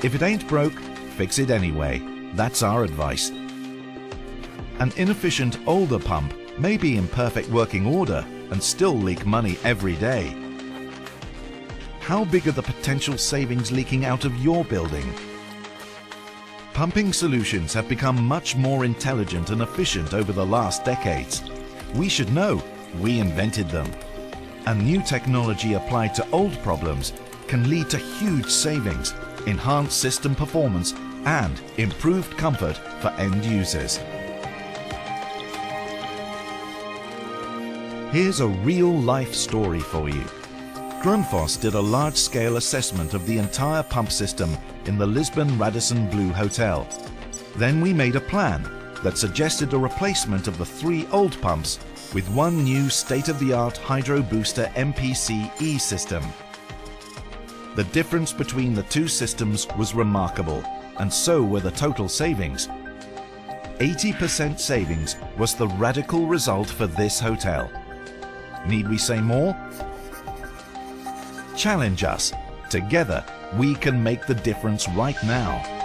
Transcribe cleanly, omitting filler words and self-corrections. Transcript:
If it ain't broke, fix it anyway. That's our advice. An inefficient older pump may be in perfect working order and still leak money every day. How big are the potential savings leaking out of your building? Pumping solutions have become much more intelligent and efficient over the last decades. We should know. We invented them. A new technology applied to old problems can lead to huge savings, enhanced system performance, and improved comfort for end users. Here's a real-life story for you. Grundfos did a large-scale assessment of the entire pump system in the Lisbon Radisson Blu Hotel. Then we made a plan that suggested a replacement of the 3 old pumps with one new state-of-the-art Hydro Booster MPC-E system. The difference between the 2 systems was remarkable, and so were the total savings. 80% savings was the radical result for this hotel. Need we say more? Challenge us. Together, we can make the difference right now.